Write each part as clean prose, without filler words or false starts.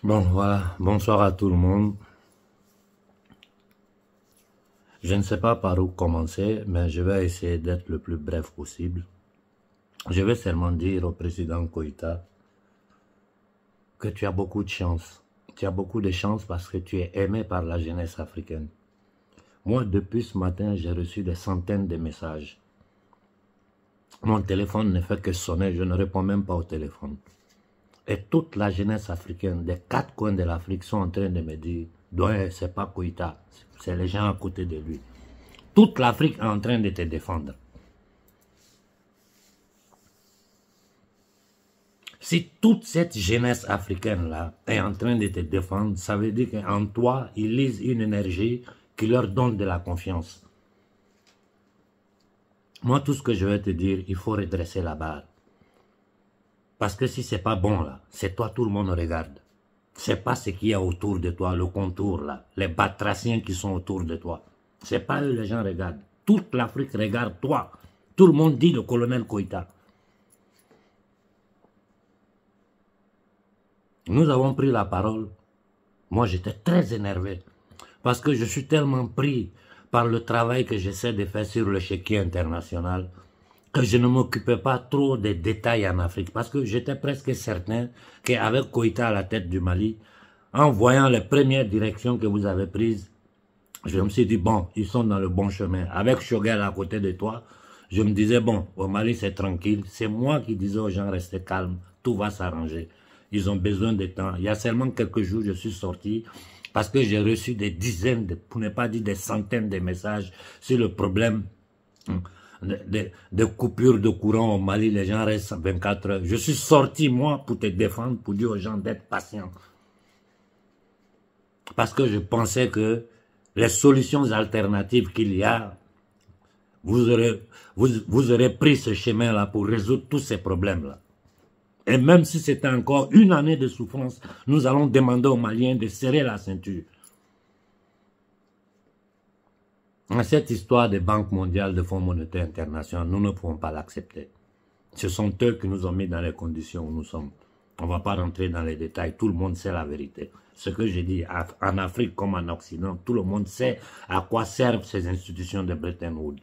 Bon, voilà. Bonsoir à tout le monde. Je ne sais pas par où commencer, mais je vais essayer d'être le plus bref possible. Je vais seulement dire au président Koïta que tu as beaucoup de chance. Tu as beaucoup de chance parce que tu es aimé par la jeunesse africaine. Moi, depuis ce matin, j'ai reçu des centaines de messages. Mon téléphone ne fait que sonner, je ne réponds même pas au téléphone. Et toute la jeunesse africaine, des quatre coins de l'Afrique, sont en train de me dire « Doyen, c'est pas Koïta, c'est les gens à côté de lui. » Toute l'Afrique est en train de te défendre. Si toute cette jeunesse africaine-là est en train de te défendre, ça veut dire qu'en toi, ils lisent une énergie qui leur donne de la confiance. Moi, tout ce que je vais te dire, il faut redresser la barre. Parce que si c'est pas bon là, c'est toi, tout le monde regarde. C'est pas ce qu'il y a autour de toi, le contour là, les batraciens qui sont autour de toi. C'est pas eux, les gens regardent. Toute l'Afrique regarde toi. Tout le monde dit le colonel Koïta. Nous avons pris la parole. Moi, j'étais très énervé. Parce que je suis tellement pris par le travail que j'essaie de faire sur le chéquier international que je ne m'occupais pas trop des détails en Afrique. Parce que j'étais presque certain qu'avec Koïta à la tête du Mali, en voyant les premières directions que vous avez prises, je me suis dit, bon, ils sont dans le bon chemin. Avec Choguel à côté de toi, je me disais, bon, au Mali, c'est tranquille. C'est moi qui disais aux gens, restez calmes, tout va s'arranger. Ils ont besoin de temps. Il y a seulement quelques jours, je suis sorti parce que j'ai reçu des dizaines, pour ne pas dire des centaines de messages sur le problème de coupure de courant au Mali. Les gens restent 24 heures. Je suis sorti, moi, pour te défendre, pour dire aux gens d'être patients. Parce que je pensais que les solutions alternatives qu'il y a, vous aurez pris ce chemin-là pour résoudre tous ces problèmes-là. Et même si c'était encore une année de souffrance, nous allons demander aux Maliens de serrer la ceinture. Cette histoire des banques mondiales, de Fonds monétaire international, nous ne pouvons pas l'accepter. Ce sont eux qui nous ont mis dans les conditions où nous sommes. On ne va pas rentrer dans les détails, tout le monde sait la vérité. Ce que j'ai dit, en Afrique comme en Occident, tout le monde sait à quoi servent ces institutions de Bretton Woods.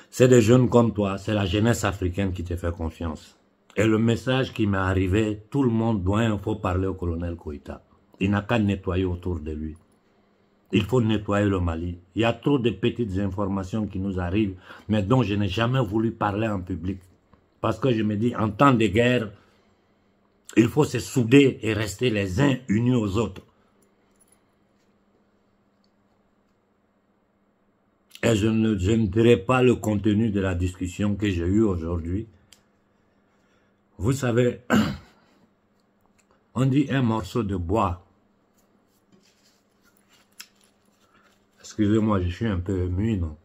C'est des jeunes comme toi, c'est la jeunesse africaine qui te fait confiance. Et le message qui m'est arrivé, tout le monde doit, il faut parler au colonel Koïta. Il n'a qu'à nettoyer autour de lui. Il faut nettoyer le Mali. Il y a trop de petites informations qui nous arrivent, mais dont je n'ai jamais voulu parler en public. Parce que je me dis, en temps de guerre, il faut se souder et rester les uns unis aux autres. Et je ne dirai pas le contenu de la discussion que j'ai eue aujourd'hui. Vous savez, on dit un morceau de bois. Excusez-moi, je suis un peu ému, non?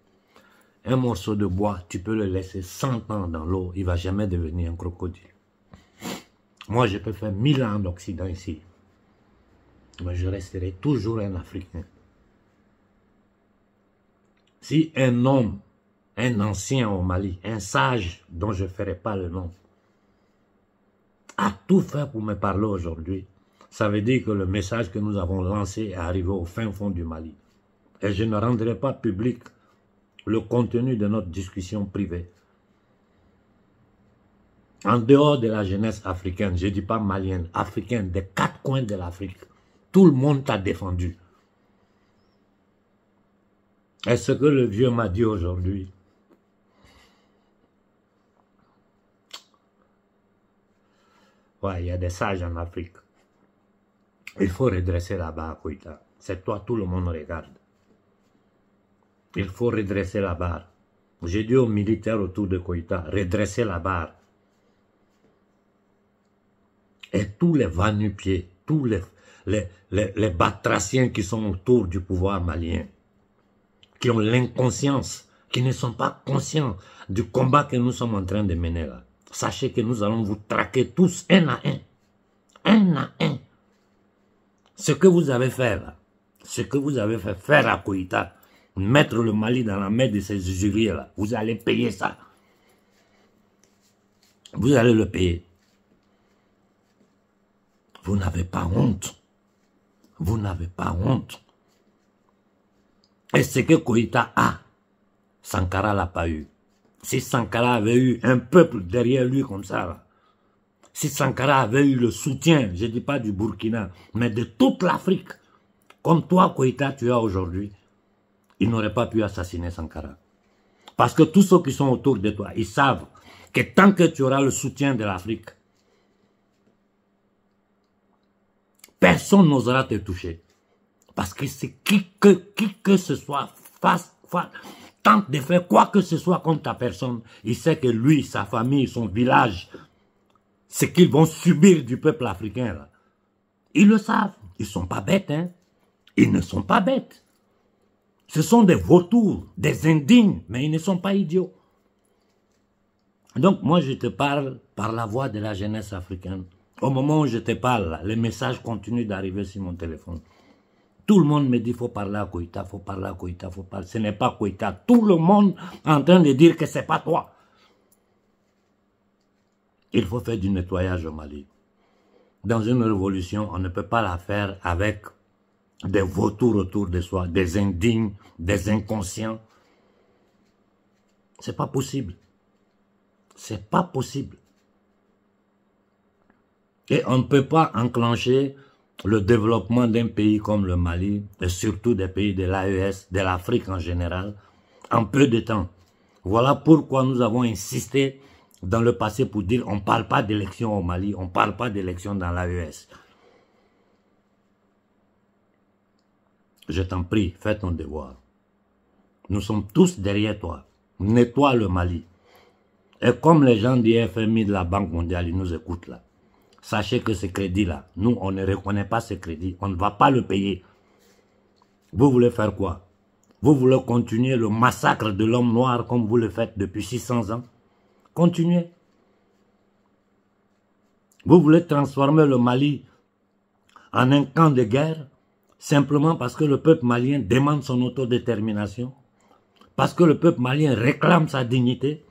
Un morceau de bois, tu peux le laisser 100 ans dans l'eau, il ne va jamais devenir un crocodile. Moi, je peux faire 1000 ans d'Occident ici. Mais je resterai toujours un Africain. Si un homme, un ancien au Mali, un sage dont je ne ferai pas le nom, a tout fait pour me parler aujourd'hui, ça veut dire que le message que nous avons lancé est arrivé au fin fond du Mali. Et je ne rendrai pas public le contenu de notre discussion privée. En dehors de la jeunesse africaine, je ne dis pas malienne, africaine, des quatre coins de l'Afrique, tout le monde t'a défendu. Et ce que le vieux m'a dit aujourd'hui, ouais, il y a des sages en Afrique. Il faut redresser la barre, Koïta. C'est toi, tout le monde regarde. Il faut redresser la barre. J'ai dit aux militaires autour de Koïta, redresser la barre. Et tous les va-nu-pieds, tous les batraciens qui sont autour du pouvoir malien, qui ont l'inconscience, qui ne sont pas conscients du combat que nous sommes en train de mener là. Sachez que nous allons vous traquer tous un à un. Un à un. Ce que vous avez fait là, ce que vous avez fait faire à Koïta, mettre le Mali dans la main de ces usuriers là, vous allez payer ça. Vous allez le payer. Vous n'avez pas honte. Vous n'avez pas honte. Et ce que Koïta a, Sankara l'a pas eu. Si Sankara avait eu un peuple derrière lui comme ça, là, si Sankara avait eu le soutien, je ne dis pas du Burkina, mais de toute l'Afrique, comme toi, Koïta, tu as aujourd'hui, il n'aurait pas pu assassiner Sankara. Parce que tous ceux qui sont autour de toi, ils savent que tant que tu auras le soutien de l'Afrique, personne n'osera te toucher. Parce que c'est qui que ce soit tente de faire quoi que ce soit contre ta personne, il sait que lui, sa famille, son village, ce qu'ils vont subir du peuple africain, là, ils le savent. Ils ne sont pas bêtes, hein. Ils ne sont pas bêtes. Ce sont des vautours, des indignes, mais ils ne sont pas idiots. Donc, moi, je te parle par la voix de la jeunesse africaine. Au moment où je te parle, là, les messages continuent d'arriver sur mon téléphone. Tout le monde me dit, il faut parler à Koïta, il faut parler à Koïta, il faut parler. Ce n'est pas Koïta. Tout le monde est en train de dire que ce n'est pas toi. Il faut faire du nettoyage au Mali. Dans une révolution, on ne peut pas la faire avec des vautours autour de soi, des indignes, des inconscients. C'est pas possible. C'est pas possible. Et on ne peut pas enclencher le développement d'un pays comme le Mali, et surtout des pays de l'AES, de l'Afrique en général, en peu de temps. Voilà pourquoi nous avons insisté dans le passé pour dire on ne parle pas d'élection au Mali, on ne parle pas d'élection dans l'AES. Je t'en prie, fais ton devoir. Nous sommes tous derrière toi. Nettoie le Mali. Et comme les gens du FMI de la Banque mondiale, ils nous écoutent là. Sachez que ce crédit-là, nous, on ne reconnaît pas ce crédit. On ne va pas le payer. Vous voulez faire quoi? Vous voulez continuer le massacre de l'homme noir comme vous le faites depuis 600 ans? Continuez. Vous voulez transformer le Mali en un camp de guerre simplement parce que le peuple malien demande son autodétermination, parce que le peuple malien réclame sa dignité,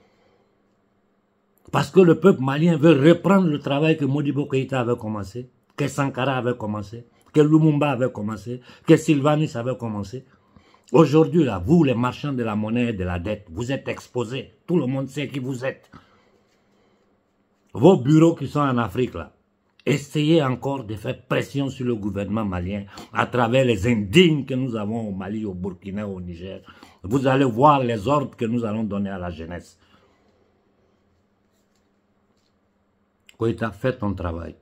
parce que le peuple malien veut reprendre le travail que Modibo Keïta avait commencé, que Sankara avait commencé, que Lumumba avait commencé, que Sylvanus avait commencé. Aujourd'hui, là, vous, les marchands de la monnaie et de la dette, vous êtes exposés. Tout le monde sait qui vous êtes. Vos bureaux qui sont en Afrique, là, essayez encore de faire pression sur le gouvernement malien à travers les indignes que nous avons au Mali, au Burkina, au Niger. Vous allez voir les ordres que nous allons donner à la jeunesse. Koïta, fais ton travail.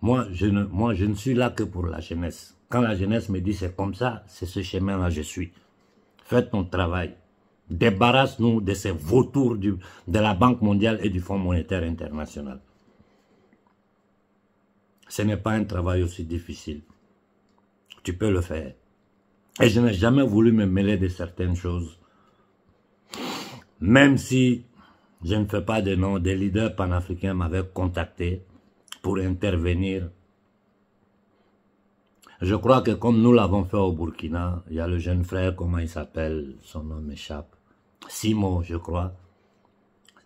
Moi, je ne suis là que pour la jeunesse. Quand la jeunesse me dit c'est comme ça, c'est ce chemin-là je suis. Fais ton travail. Débarrasse-nous de ces vautours de la Banque mondiale et du Fonds monétaire international. Ce n'est pas un travail aussi difficile. Tu peux le faire. Et je n'ai jamais voulu me mêler de certaines choses. Même si je ne fais pas de nom, des leaders panafricains m'avaient contacté pour intervenir. Je crois que comme nous l'avons fait au Burkina, il y a le jeune frère, comment il s'appelle, son nom m'échappe, Simo, je crois.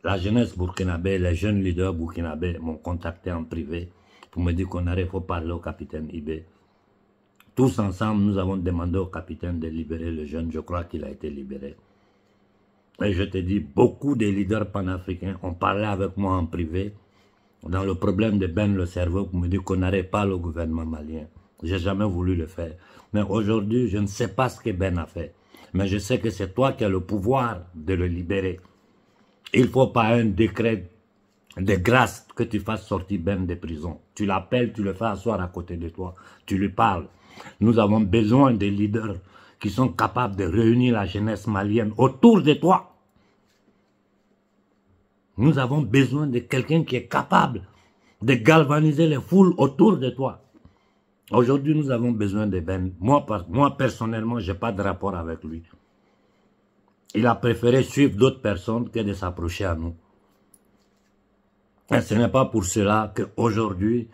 La jeunesse burkinabé, les jeunes leaders burkinabés m'ont contacté en privé pour me dire qu'on arrive, il faut parler au capitaine Ibé. Tous ensemble, nous avons demandé au capitaine de libérer le jeune, je crois qu'il a été libéré. Et je te dis, beaucoup de leaders panafricains ont parlé avec moi en privé dans le problème de Ben le cerveau pour me dire qu'on n'arrête pas le gouvernement malien. J'ai jamais voulu le faire. Mais aujourd'hui, je ne sais pas ce que Ben a fait. Mais je sais que c'est toi qui as le pouvoir de le libérer. Il ne faut pas un décret de grâce que tu fasses sortir Ben de prison. Tu l'appelles, tu le fais asseoir à côté de toi. Tu lui parles. Nous avons besoin de leaders qui sont capables de réunir la jeunesse malienne autour de toi. Nous avons besoin de quelqu'un qui est capable de galvaniser les foules autour de toi. Aujourd'hui, nous avons besoin de Ben. Moi personnellement, je n'ai pas de rapport avec lui. Il a préféré suivre d'autres personnes que de s'approcher à nous. Et ce n'est pas pour cela qu'aujourd'hui,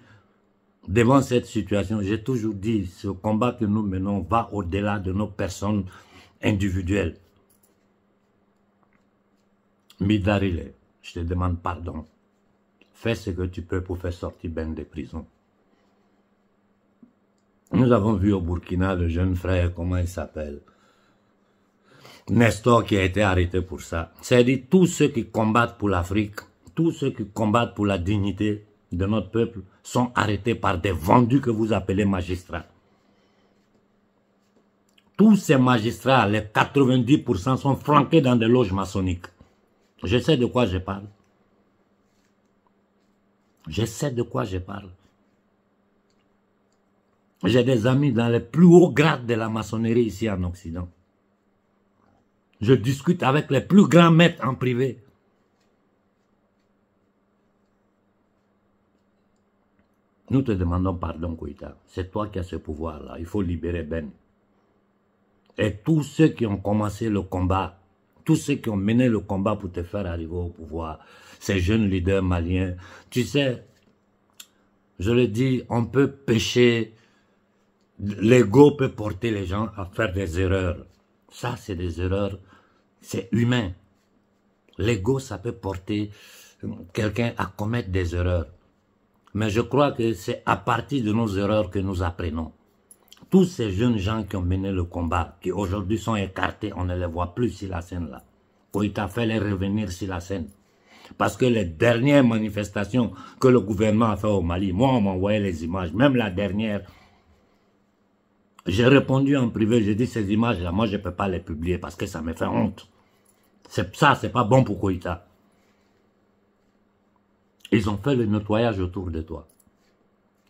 devant cette situation, j'ai toujours dit, ce combat que nous menons va au-delà de nos personnes individuelles. Midarile, je te demande pardon. fais ce que tu peux pour faire sortir Ben des prisons. Nous avons vu au Burkina le jeune frère, comment il s'appelle, Nestor, qui a été arrêté pour ça. C'est-à-dire tous ceux qui combattent pour l'Afrique, tous ceux qui combattent pour la dignité de notre peuple sont arrêtés par des vendus que vous appelez magistrats. Tous ces magistrats, les 90% sont flanqués dans des loges maçonniques. Je sais de quoi je parle. Je sais de quoi je parle. J'ai des amis dans les plus hauts grades de la maçonnerie ici en Occident. Je discute avec les plus grands maîtres en privé. Nous te demandons pardon, Koïta. C'est toi qui as ce pouvoir-là. Il faut libérer Ben. Et tous ceux qui ont commencé le combat, tous ceux qui ont mené le combat pour te faire arriver au pouvoir, ces jeunes leaders maliens, tu sais, je le dis, on peut pécher, l'ego peut porter les gens à faire des erreurs. Ça, c'est des erreurs, c'est humain. L'ego, ça peut porter quelqu'un à commettre des erreurs. Mais je crois que c'est à partir de nos erreurs que nous apprenons. Tous ces jeunes gens qui ont mené le combat, qui aujourd'hui sont écartés, on ne les voit plus sur la scène là. Koïta fait les revenir sur la scène. Parce que les dernières manifestations que le gouvernement a fait au Mali, moi on m'a envoyé les images, même la dernière, j'ai répondu en privé, j'ai dit ces images là, moi je ne peux pas les publier parce que ça me fait honte. Ça, c'est pas bon pour Koïta. Ils ont fait le nettoyage autour de toi.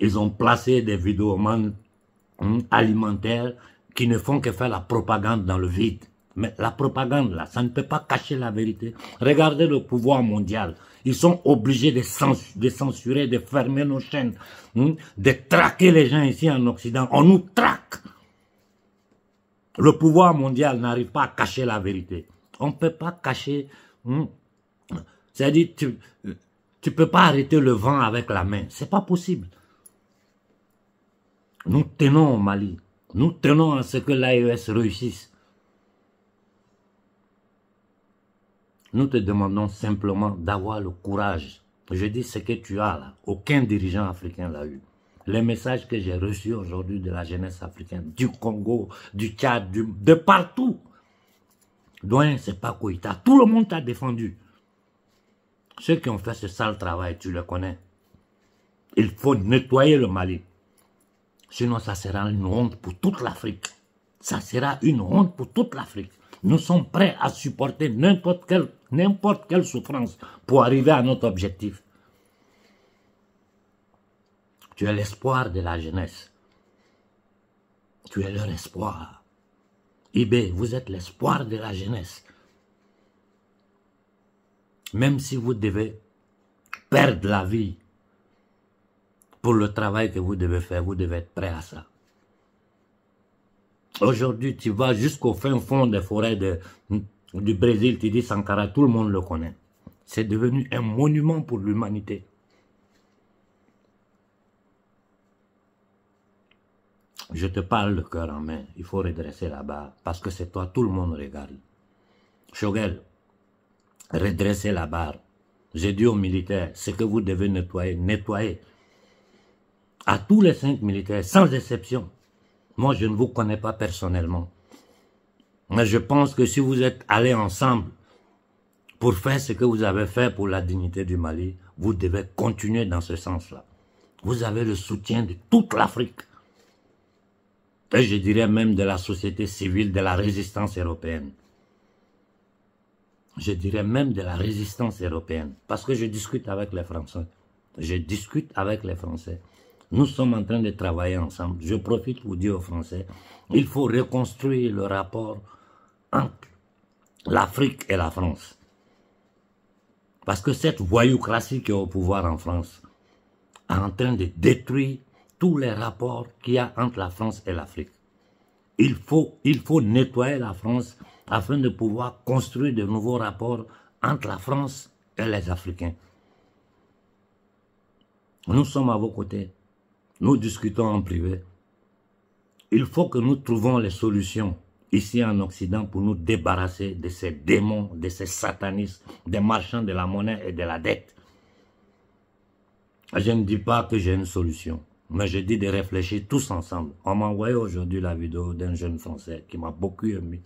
Ils ont placé des vidéomans alimentaires qui ne font que faire la propagande dans le vide. Mais la propagande, là, ça ne peut pas cacher la vérité. Regardez le pouvoir mondial. Ils sont obligés de censurer, de fermer nos chaînes, de traquer les gens ici en Occident. On nous traque. Le pouvoir mondial n'arrive pas à cacher la vérité. On ne peut pas cacher... C'est-à-dire, tu ne peux pas arrêter le vent avec la main. Ce n'est pas possible. Nous tenons au Mali. Nous tenons à ce que l'AES réussisse. Nous te demandons simplement d'avoir le courage. Je dis ce que tu as là. Aucun dirigeant africain l'a eu. Les messages que j'ai reçus aujourd'hui de la jeunesse africaine, du Congo, du Tchad, de partout. Doyen, c'est pas Koïta. Tout le monde t'a défendu. Ceux qui ont fait ce sale travail, tu le connais. Il faut nettoyer le Mali. Sinon, ça sera une honte pour toute l'Afrique. Ça sera une honte pour toute l'Afrique. Nous sommes prêts à supporter n'importe quelle souffrance pour arriver à notre objectif. Tu es l'espoir de la jeunesse. Tu es leur espoir. Ibé, vous êtes l'espoir de la jeunesse. Même si vous devez perdre la vie pour le travail que vous devez faire, vous devez être prêt à ça. Aujourd'hui, tu vas jusqu'au fin fond des forêts du Brésil, tu dis Sankara, tout le monde le connaît. C'est devenu un monument pour l'humanité. Je te parle le cœur en main, il faut redresser la barre, parce que c'est toi, tout le monde regarde. Choguel, redressez la barre. J'ai dit aux militaires, ce que vous devez nettoyer, nettoyez. À tous les 5 militaires, sans exception. Moi, je ne vous connais pas personnellement. Mais je pense que si vous êtes allés ensemble pour faire ce que vous avez fait pour la dignité du Mali, vous devez continuer dans ce sens-là. Vous avez le soutien de toute l'Afrique. Et je dirais même de la société civile, de la résistance européenne. Je dirais même de la résistance européenne. Parce que je discute avec les Français. Je discute avec les Français. Nous sommes en train de travailler ensemble. Je profite pour dire aux Français, il faut reconstruire le rapport entre l'Afrique et la France. Parce que cette voyoucratie qui est au pouvoir en France est en train de détruire tous les rapports qu'il y a entre la France et l'Afrique. Il faut nettoyer la France afin de pouvoir construire de nouveaux rapports entre la France et les Africains. Nous sommes à vos côtés. Nous discutons en privé. Il faut que nous trouvions les solutions ici en Occident pour nous débarrasser de ces démons, de ces satanistes, des marchands de la monnaie et de la dette. Je ne dis pas que j'ai une solution, mais je dis de réfléchir tous ensemble. On m'a envoyé aujourd'hui la vidéo d'un jeune Français qui m'a beaucoup aimé,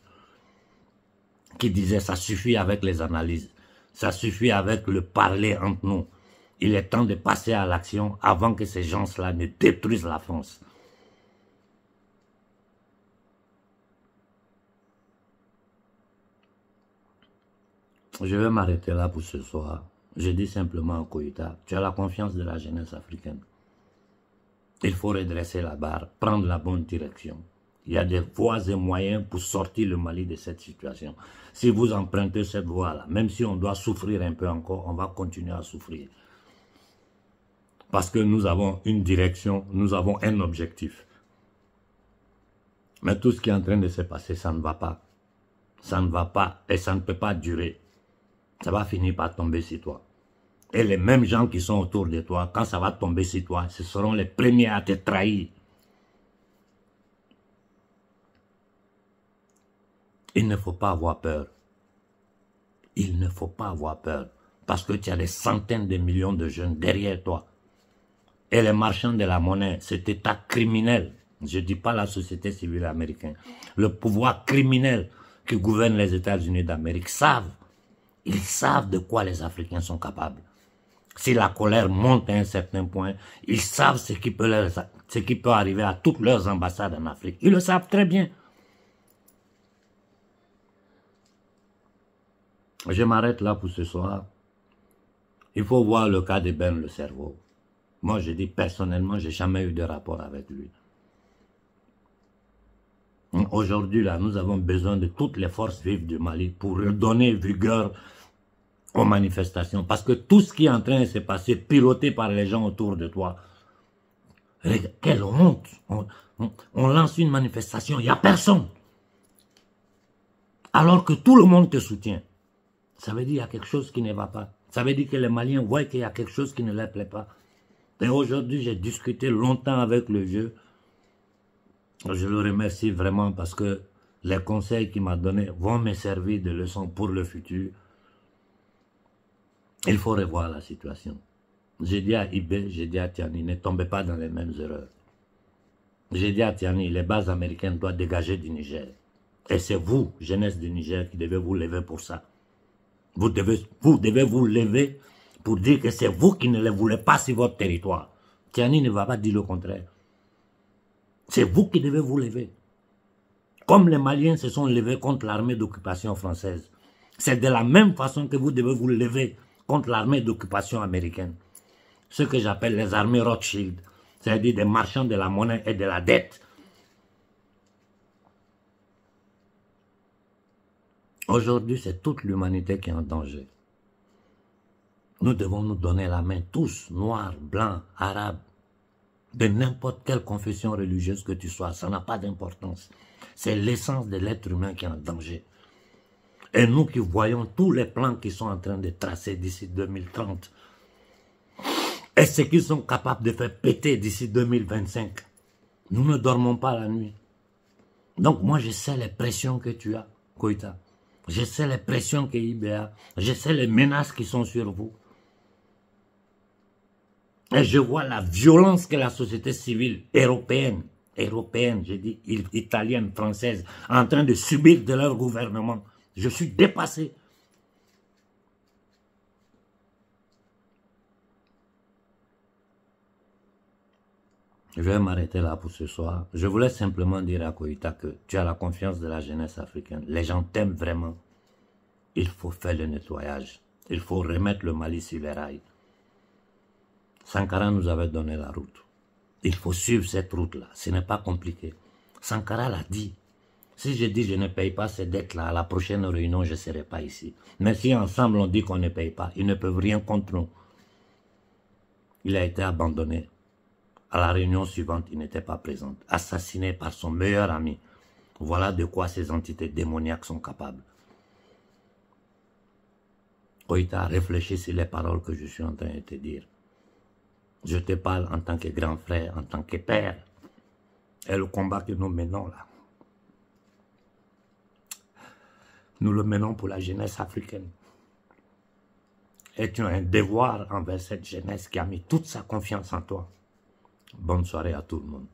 qui disait ça suffit avec les analyses, ça suffit avec le parler entre nous. Il est temps de passer à l'action avant que ces gens-là ne détruisent la France. Je vais m'arrêter là pour ce soir. Je dis simplement à Koïta, tu as la confiance de la jeunesse africaine. Il faut redresser la barre, prendre la bonne direction. Il y a des voies et moyens pour sortir le Mali de cette situation. Si vous empruntez cette voie-là, même si on doit souffrir un peu encore, on va continuer à souffrir. Parce que nous avons une direction, nous avons un objectif. Mais tout ce qui est en train de se passer, ça ne va pas. Ça ne va pas et ça ne peut pas durer. Ça va finir par tomber sur toi. Et les mêmes gens qui sont autour de toi, quand ça va tomber sur toi, ce seront les premiers à te trahir. Il ne faut pas avoir peur. Il ne faut pas avoir peur. Parce que tu as des centaines de millions de jeunes derrière toi. Et les marchands de la monnaie, cet état criminel, je ne dis pas la société civile américaine, le pouvoir criminel qui gouverne les États-Unis d'Amérique ils savent de quoi les Africains sont capables. Si la colère monte à un certain point, ils savent ce qui peut arriver à toutes leurs ambassades en Afrique. Ils le savent très bien. Je m'arrête là pour ce soir. Il faut voir le cas de Ben le cerveau. Moi, je dis personnellement, je n'ai jamais eu de rapport avec lui. Aujourd'hui, là, nous avons besoin de toutes les forces vives du Mali pour redonner vigueur aux manifestations. Parce que tout ce qui est en train de se passer, piloté par les gens autour de toi, quelle honte! On lance une manifestation, il n'y a personne. Alors que tout le monde te soutient. Ça veut dire qu'il y a quelque chose qui ne va pas. Ça veut dire que les Maliens voient qu'il y a quelque chose qui ne leur plaît pas. Et aujourd'hui, j'ai discuté longtemps avec le vieux. Je le remercie vraiment parce que les conseils qu'il m'a donnés vont me servir de leçon pour le futur. Il faut revoir la situation. J'ai dit à Ibé, j'ai dit à Tiani, ne tombez pas dans les mêmes erreurs. J'ai dit à Tiani, les bases américaines doivent dégager du Niger. Et c'est vous, jeunesse du Niger, qui devez vous lever pour ça. Vous devez vous lever pour dire que c'est vous qui ne les voulez pas sur votre territoire. Tiani ne va pas dire le contraire. C'est vous qui devez vous lever. Comme les Maliens se sont levés contre l'armée d'occupation française. C'est de la même façon que vous devez vous lever contre l'armée d'occupation américaine. Ce que j'appelle les armées Rothschild, c'est-à-dire des marchands de la monnaie et de la dette. Aujourd'hui, c'est toute l'humanité qui est en danger. Nous devons nous donner la main, tous, noirs, blancs, arabes, de n'importe quelle confession religieuse que tu sois, ça n'a pas d'importance. C'est l'essence de l'être humain qui est en danger. Et nous qui voyons tous les plans qui sont en train de tracer d'ici 2030, et ce qu'ils sont capables de faire péter d'ici 2025, nous ne dormons pas la nuit. Donc moi je sais les pressions que tu as, Koïta. Je sais les pressions que IB a. Je sais les menaces qui sont sur vous. Et je vois la violence que la société civile européenne, je dis italienne, française, est en train de subir de leur gouvernement. Je suis dépassé. Je vais m'arrêter là pour ce soir. Je voulais simplement dire à Koïta que tu as la confiance de la jeunesse africaine. Les gens t'aiment vraiment. Il faut faire le nettoyage. Il faut remettre le Mali sur les rails. Sankara nous avait donné la route. Il faut suivre cette route-là. Ce n'est pas compliqué. Sankara l'a dit. Si je dis je ne paye pas ces dettes-là, à la prochaine réunion, je ne serai pas ici. Mais si ensemble on dit qu'on ne paye pas, ils ne peuvent rien contre nous. Il a été abandonné. À la réunion suivante, il n'était pas présent. Assassiné par son meilleur ami. Voilà de quoi ces entités démoniaques sont capables. Koïta, réfléchis sur les paroles que je suis en train de te dire. Je te parle en tant que grand frère, en tant que père. Et le combat que nous menons là, nous le menons pour la jeunesse africaine. et tu as un devoir envers cette jeunesse qui a mis toute sa confiance en toi. Bonne soirée à tout le monde.